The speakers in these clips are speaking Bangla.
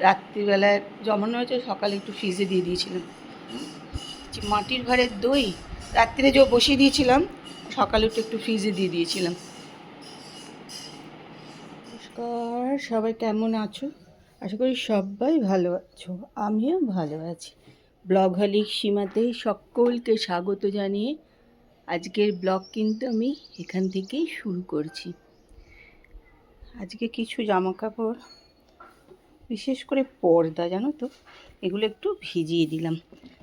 রাত্রিবেলায় জমানো হয়েছে, সকালে একটু ফ্রিজে দিয়ে দিয়েছিলাম। মাটির ভাঁড়ের দই রাত্রিরে বসিয়ে দিয়েছিলাম, সকালে একটু ফ্রিজে দিয়ে দিয়েছিলাম। নমস্কার, সবাই কেমন আছো? আশা করি সবাই ভালো আছো, আমিও ভালো আছি। ব্লগ হলিক সীমাতে সকলকে স্বাগত জানিয়ে আজকের ব্লগ কিন্তু আমি এখান থেকেই শুরু করছি। আজকে কিছু জামা কাপড়, বিশেষ করে পর্দা, জানো তো, এগুলো একটু ভিজিয়ে দিলাম।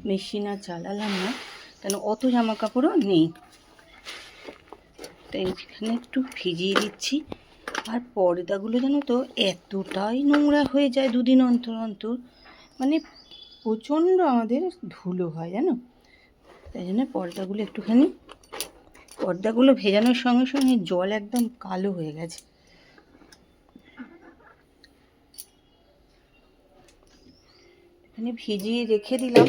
মেশিন আর চালালাম না, কেন অত জামা কাপড়ও নেই, তাই এখানে একটু ভিজিয়ে দিচ্ছি। আর পর্দাগুলো জানো তো এতটাই নোংরা হয়ে যায় দুদিন অন্তর অন্তর, মানে প্রচণ্ড আমাদের ধুলো হয় জানো। তাই জন্য পর্দাগুলো ভেজানোর সঙ্গে সঙ্গে জল একদম কালো হয়ে গেছে। এখানে ভিজিয়ে রেখে দিলাম।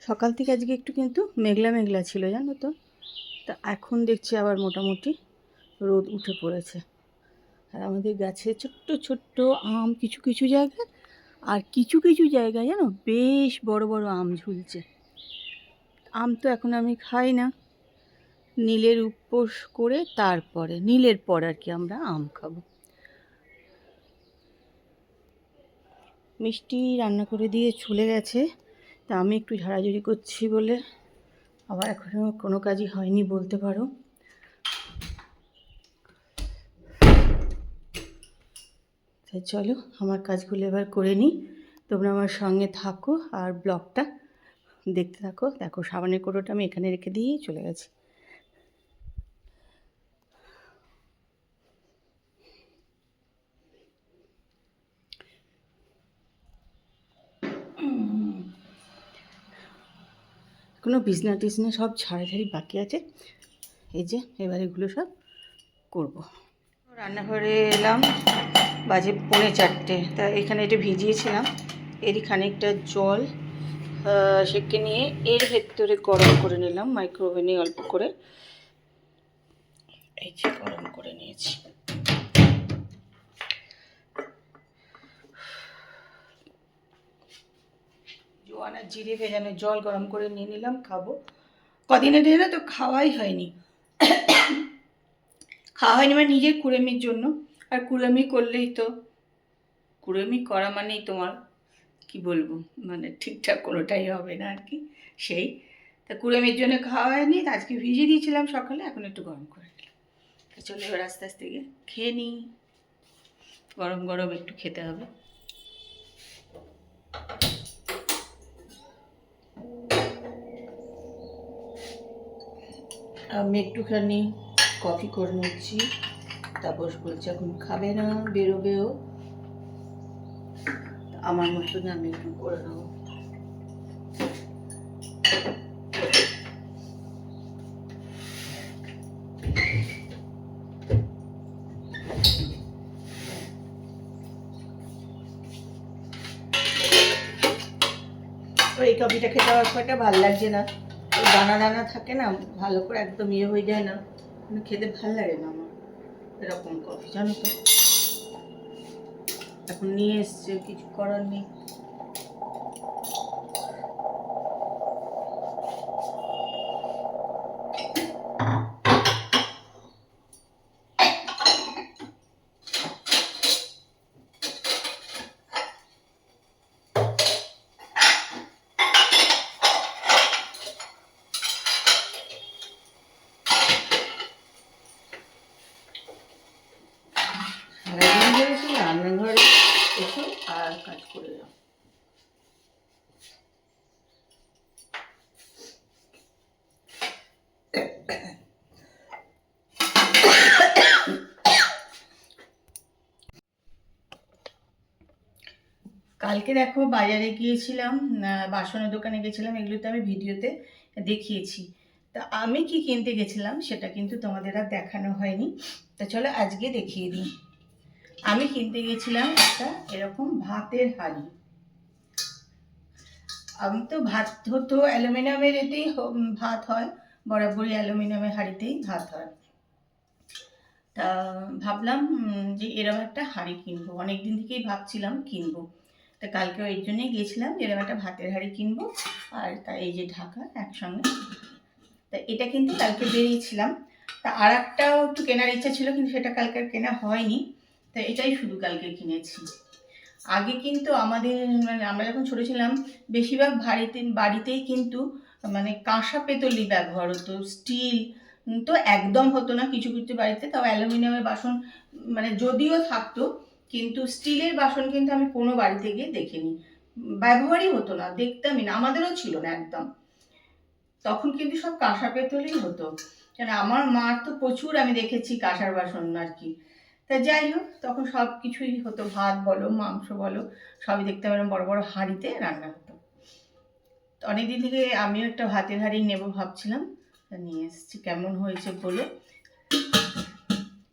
সকাল থেকে আজকে একটু কিন্তু মেঘলা মেঘলা ছিল জানো তো, তা এখন দেখছি আবার মোটামুটি রোদ উঠে পড়েছে। আর আমাদের গাছে ছোট্ট ছোট্ট আম কিছু কিছু জায়গায়, আর কিছু কিছু জায়গায় জানো বেশ বড় বড় আম ঝুলছে। আম তো এখন আমি খাই না, নীলের উপোস করে তারপরে নীলের পর আর কি আমরা আম খাবো। মিষ্টি রান্না করে দিয়ে চলে গেছে, তা আমি একটু ঝাড়াঝুড়ি করছি বলে আবার এখনও কোনো কাজই হয়নি বলতে পারো। তাই চলো আমার কাজগুলো এবার করে নিই, তোমরা আমার সঙ্গে থাকো আর ব্লগটা দেখতে থাকো। দেখো সাবানের কোটোটা আমি এখানে রেখে দিয়েই চলে গেছি। কোনো বিছনা টিছনা সব ঝাড়াঝাড়ি বাকি আছে, এই যে এবার এগুলো সব করব। রান্নাঘরে এলাম, বাজে 3:45। তা এখানে এটা ভিজিয়েছিলাম, এরই খানিকটা জল সেঁকে নিয়ে এর ভেতরে গরম করে নিলাম মাইক্রোওভেনে অল্প করে। এই যে গরম করে নিয়েছি। জোয়ান আর জিরে ভেজানো জল গরম করে নিয়ে নিলাম, খাবো। কদিনের দিনে তো খাওয়াই হয়নি, মানে নিজের কুড়েমির জন্য। আর কুড়েমি করলেই তো, কুড়েমি করা মানেই তোমার কি বলবো, মানে ঠিকঠাক কোনোটাই হবে না আর কি। সেই তা কুড়েমির জন্য খাওয়া হয়নি, আজকে ভিজিয়ে দিয়েছিলাম সকালে, এখন একটু গরম করে নিলাম। চলো এবার আস্তে আস্তে গিয়ে খেয়ে নিই, গরম গরম একটু খেতে হবে। আমি একটুখানি কফি করে নিচ্ছি, তারপর বলছি এখন খাবে না, বেরোবেও, আমার মতন আমি একটু করে নেবো। এই কফিটা খেতে আমার খুব একটা ভালো লাগছে না, ওই দানা দানা থাকে না, ভালো করে একদম ইয়ে হয়ে যায় না, খেতে ভালো লাগে না আমার এরকম কফি, জানো তো। এখন নিয়ে এসছে, কিছু করার নেই। সারাদিন ধরে সেই রান্নাঘরে এসে আর কাজ করে যাও। কালকে দেখো বাজারে গিয়েছিলাম, বাসনের দোকানে গেছিলাম, এগুলো তো আমি ভিডিওতে দেখিয়েছি। তা আমি কি কিনতে গেছিলাম সেটা কিন্তু তোমাদের আর দেখানো হয়নি, তা চলো আজকে দেখিয়ে দিই। আমি কিনতে গেছিলাম একটা এরকম ভাতের হাঁড়ি। আমি তো ভাত হতো অ্যালুমিনিয়ামের এতেই ভাত হয়, বরাবরই অ্যালুমিনিয়ামের হাঁড়িতেই ভাত হয়। তা ভাবলাম যে এরকম একটা হাঁড়ি কিনবো, অনেক দিন থেকেই ভাবছিলাম কিনবো। তা কালকে ওই জন্যই গিয়েছিলাম যে এরকম একটা ভাতের হাঁড়ি কিনবো, আর তা এই যে ঢাকা একসঙ্গে। তা এটা কিন্তু কালকে বেরিয়েছিলাম। তা আর একটাও একটু কেনার ইচ্ছা ছিল, কিন্তু সেটা কালকে আর কেনা হয়নি। তা এটাই শুধু কালকে কিনেছি। আগে কিন্তু আমাদের আমরা যখন ছোটো ছিলাম বেশিরভাগ বাড়িতেই কিন্তু মানে কাঁসা পেতলি ব্যবহার হতো, স্টিল তো একদম হতো না কিছু কিছু বাড়িতে, তাও অ্যালুমিনিয়ামের বাসন মানে যদিও থাকতো, কিন্তু স্টিলের বাসন কিন্তু আমি কোনো বাড়িতে গিয়ে দেখিনি, ব্যবহারই হতো না, দেখতামই না, আমাদেরও ছিল না একদম। তখন কিন্তু সব কাঁসা পেতলই হতো, কেন আমার মার তো প্রচুর আমি দেখেছি কাঁসার বাসন আর কি। তা যাই হোক, তখন সব কিছুই হতো, ভাত বলো মাংস বলো সবই দেখতে পেলাম বড় বড় হাঁড়িতে রান্না হতো। তো অনেকদিন থেকে আমিও একটা ভাতের হাঁড়ি নেবো ভাবছিলাম, তা নিয়ে এসেছি। কেমন হয়েছে বলে।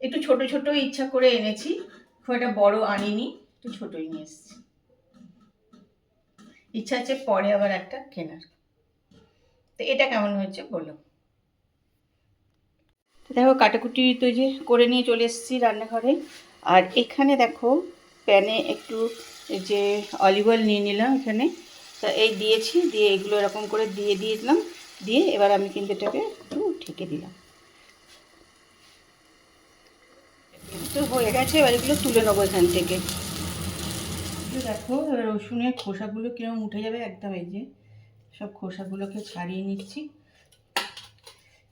একটু ছোট ছোট ইচ্ছা করে এনেছি, খুব একটা বড় আনিনি, একটু ছোটই নিয়ে এসেছি। ইচ্ছা আছে পরে আবার একটা কেনার। তো এটা কেমন হয়েছে বলো। দেখো কাটাকুটি তো যে করে নিয়ে চলে এসেছি রান্নাঘরে। আর এখানে দেখো প্যানে একটু যে অলিভ অয়েল নিয়ে নিলাম এখানে, তা এই দিয়েছি, দিয়ে এগুলো এরকম করে দিয়ে দিলাম, দিয়ে এবার আমি কিন্তু এটাকে একটু ঢেকে দিলাম। তো হয়ে গেছে, এবার এগুলো তুলে নেবো এখান থেকে। দেখো রসুনের খোসাগুলো কিরকম উঠে যাবে একদম, এই যে সব খোসাগুলোকে ছাড়িয়ে নিচ্ছি।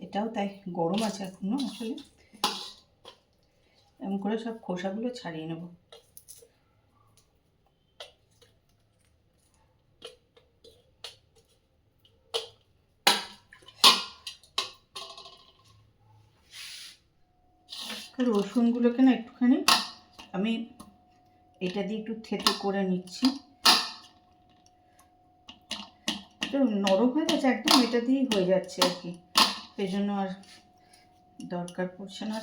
এটাও তাই, গরম আছে এখনো আসলে, এমন করে সব খোসাগুলো ছাড়িয়ে নেব। রসুনগুলোকে না একটুখানি আমি এটা দিয়ে একটু থেতো করে নিচ্ছি। তো নরম হয়ে গেছে একদম, এটা দিয়েই হয়ে যাচ্ছে আর কি, সেই জন্য আর দরকার পড়ছে না।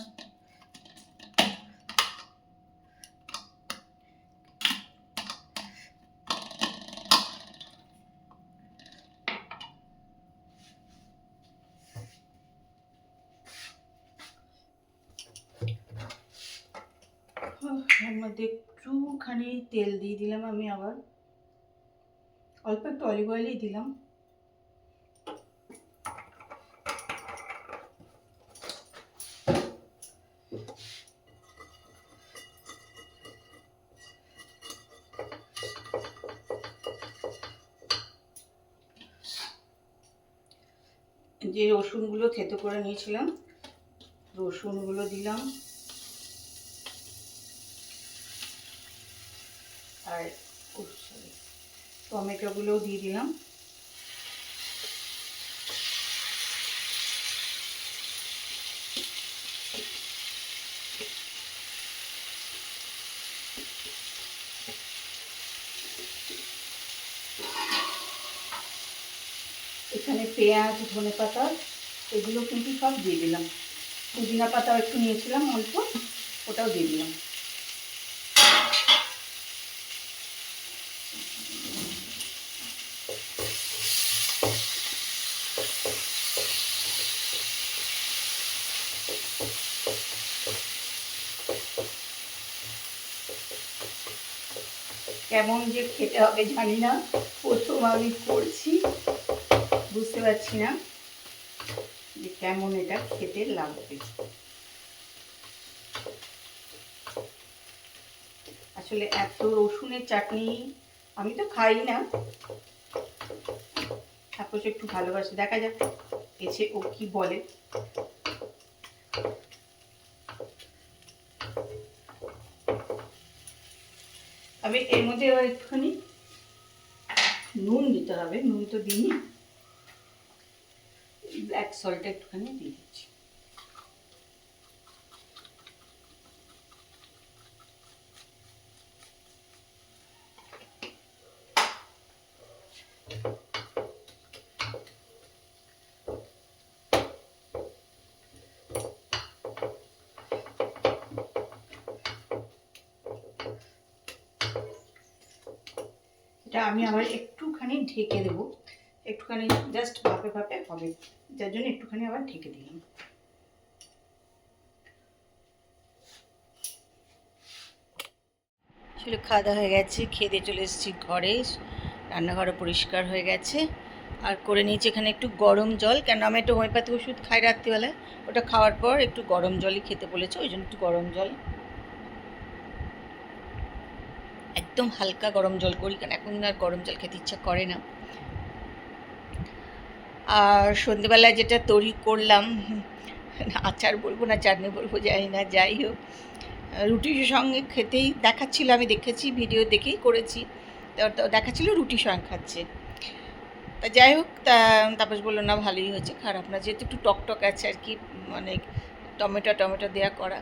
এর মধ্যে একটুখানি তেল দিয়ে দিলাম আমি, আবার অল্প একটু অলিভ অয়েলই দিলাম। যে রসুনগুলো থেতো করে নিয়েছিলাম রসুনগুলো দিলাম, আর টমেটোগুলোও দিয়ে দিলাম। এখানে পেঁয়াজ ধনেপাতা এগুলো কিন্তু সব দিয়ে দিলাম, পুদিনা পাতাও একটু নিয়েছিলাম অল্প, ওটাও দিয়ে দিলাম। কেমন যে খেতে হবে জানি না, প্রথম আমি করছি, বুঝতে পারছি না যে কেমন এটা খেতে লাগবে। আসলে এত রসুনের চাটনি আমি তো খাই না, তারপর একটু ভালোবাসি, দেখা যাক এসে ও কি বলে। তবে এর মধ্যে এবার একটুখানি নুন দিতে হবে, নুন তো দিইনি, ব্ল্যাক সল্ট একটুখানি দিয়ে দিচ্ছি। এটা আমি আবার একটুখানি একটুখানি ঢেকে দেবো, একটুখানি জাস্ট ভাপে ভাপে হবে, যার জন্য একটুখানি আবার ঢেকে দিলাম। আসলে খাওয়া দাওয়া হয়ে গেছে, খেতে চলে এসেছি ঘরে, রান্নাঘরও পরিষ্কার হয়ে গেছে। আর করে নিয়েছি এখানে একটু গরম জল, কেন আমি একটু হোমিওপ্যাথি ওষুধ খাই রাত্রিবেলায়, ওটা খাওয়ার পর একটু গরম জলই খেতে বলেছে, ওই জন্য একটু গরম জল, একদম হালকা গরম জল করি, কারণ এখন আর গরম জল খেতে ইচ্ছা করে না। আর সন্ধেবেলায় যেটা তৈরি করলাম, আচার বলবো না চাটনি বলবো জানি না, যাই হোক রুটির সঙ্গে খেতেই দেখাচ্ছিল, আমি দেখেছি ভিডিও দেখেই করেছি, দেখাচ্ছিল রুটির সঙ্গে খাচ্ছে। তা যাই হোক, তাপস বললো না ভালোই হয়েছে, খারাপ না, যেহেতু একটু টক আছে আর কি, মানে টমেটো দেওয়া করা,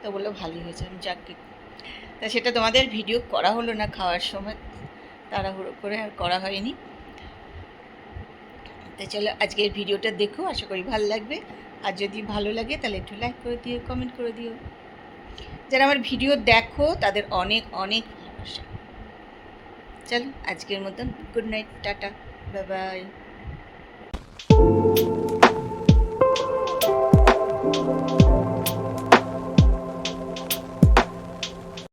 তো বললো ভালোই হয়েছে। আমি যাকে, তা সেটা তোমাদের ভিডিও করা হলো না খাওয়ার সময়, তাড়াহুড়ো করে আর করা হয়নি। তো চলো আজকের ভিডিওটা দেখো, আশা করি ভালো লাগবে। আর যদি ভালো লাগে তাহলে একটু লাইক করে দিও, কমেন্ট করে দিও। যারা আমার ভিডিও দেখো তাদের অনেক অনেক ভালোবাসা। চলো আজকের মতন good night, tata, bye bye.